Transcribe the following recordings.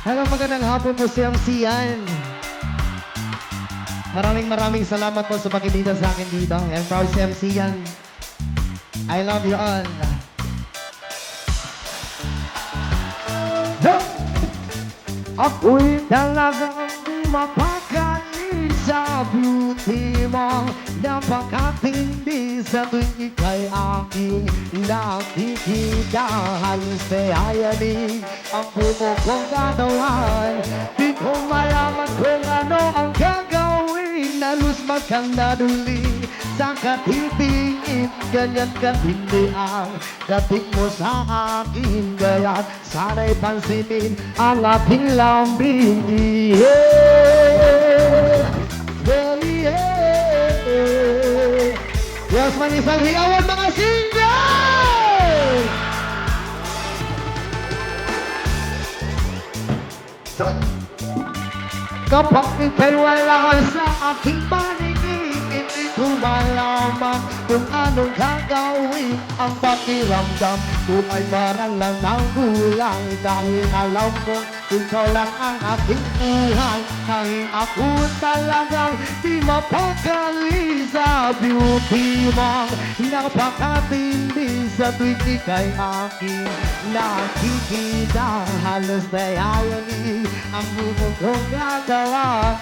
Hello, magandang hapon po si MC Yan. Maraming salamat po sa pakibida sa akin dito. I'm proud si MC Yan. I love you all. Ako'y talagang mapakali sa beauty mo. Napakatindi sa tuwing ika'y aking nakikita. Halos kayayanin ang buko kong katawan. Di ko malaman kung ano ang gagawin. Halos magkandaduli sa katitingin. Ganyan katindi ang dating mo sa akin. Kaya sana'y pansinin ang aking lambing. Yes, man, isang hiyawan mga single! Kapag ika'y wala sa aking paningin, hindi ko malaman kung anong gagawin. Ang pakiramdam ko ay parang lang ng gulang. Dahil alam ko, ikaw lang ang aking buhay. Dahil ako talagang di mapakali sa beauty mo. Napakatindi sa tuwing ika'y aking nakikita. Halos nayayanin ang buko kong gagawa.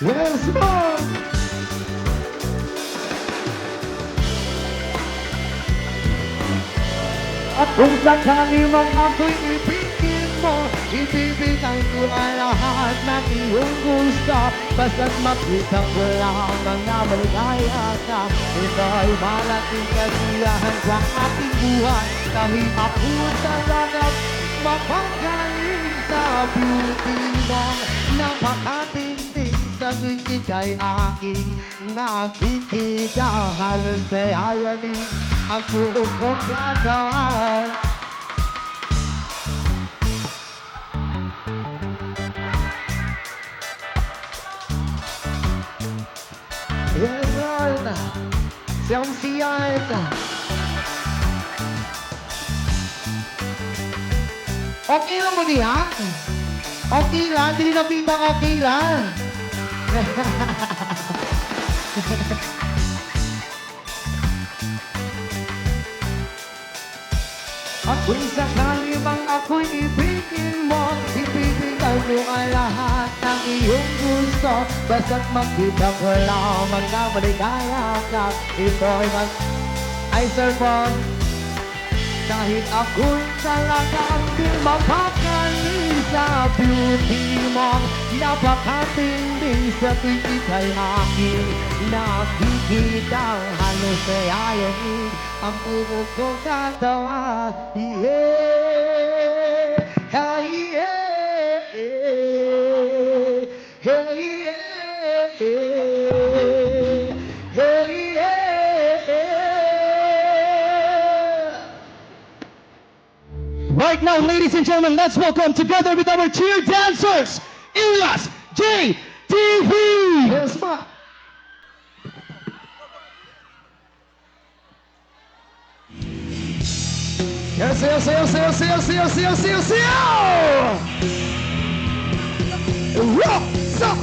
Yes, Lord! At kung sakali mang ako'y ibigin mo, ibibigay ko ang lahat ng iyong gusto. Basta't makita ko lamang na maligaya ka. Ito ay malaking kasiyahan sa ating buhay. Dahil ako talaga mapagaling sa beauty mo. Napakatindig sa tuwing ika'y aking nakikita. Halos kayayanin ang buo kong gagawin. Yes, Lord. Siyang siyan. Okay lang mo niya? Okay lang, hindi na bintang okay lang. At kung sakali bang ako'y ibigin mo, ibibigay ko ang lahat ng iyong gusto. Basta't makita ko lamang na maligaya ka. Ito ay sermon. Kahit ako'y talagang di mapakali sa beauty mo. Napakatindi sa tuwing ika'y aking nakikita. Halos kayayanin ang buko kong katawan. Yeah, yeah, yeah, yeah, yeah, yeah, yeah. Right now, ladies and gentlemen, let's welcome together with our cheer dancers, Ilyas JTV! Yes, ma. Yes, yes, yes, yes, yes, yes, yes, yes, yes! Rock, stop!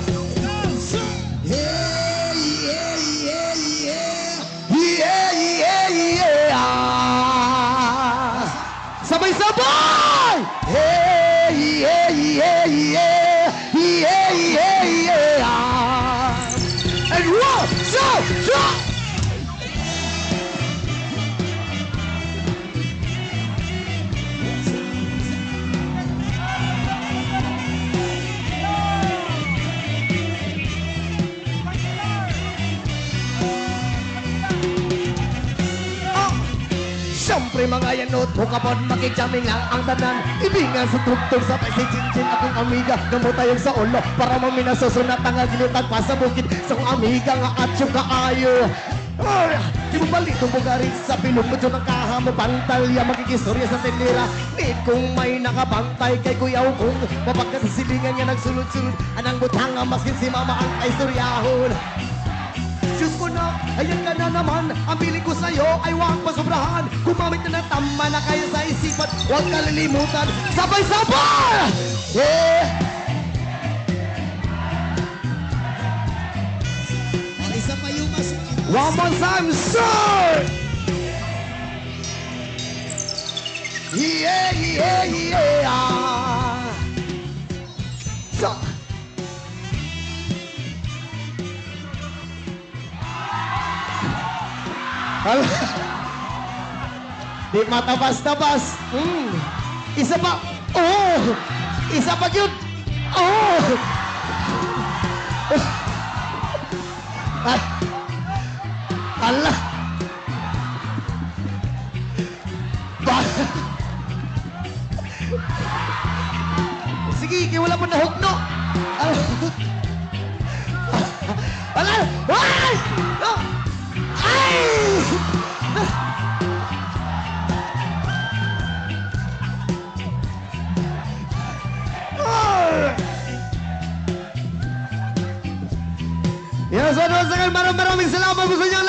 Yeah, yeah, yeah, yeah! Yeah, yeah, yeah! Sabay-sabay! Yeah, yeah, yeah, yeah! Yeah, yeah, yeah! And rock, stop, stop! Siyempre mga yanot, hukapon makiksaming lang ang tanan. Ibingan sa tugtog sa pagsichinchin akong amiga. Gamutayog sa ulo para maminasosunat ang agilitag pa sa bukid. Sa kong amiga nga atyo kaayo. Di mo balik tumbugarin sa pilong mo dyan ang kahamo pantalya. Magkikistorya sa tinira. Need kong may nakabantay kay kuyaw kong mapagkat sa silingan niya nagsulod-sulod. Anang butanga maskin si mama ang kaistoryahon. Diyos ko na, ayan ka na naman. Ang piling ko sa'yo ay huwag masobrahan. Gumamit na ng tama na kaya sa isipan. Huwag kalilimutan. Sabay-sabay! Yeah! O, isa pa yung mas... One more time, sir! Yeah, yeah, yeah! So, di matabas-tabas. Isa pa. Oh! Isa pa yun. Oh! Ay. Allah. Sige, kaya wala mo na hugno. Ala! Ay! Ay! Yan, so, maraming salamat po sa inyo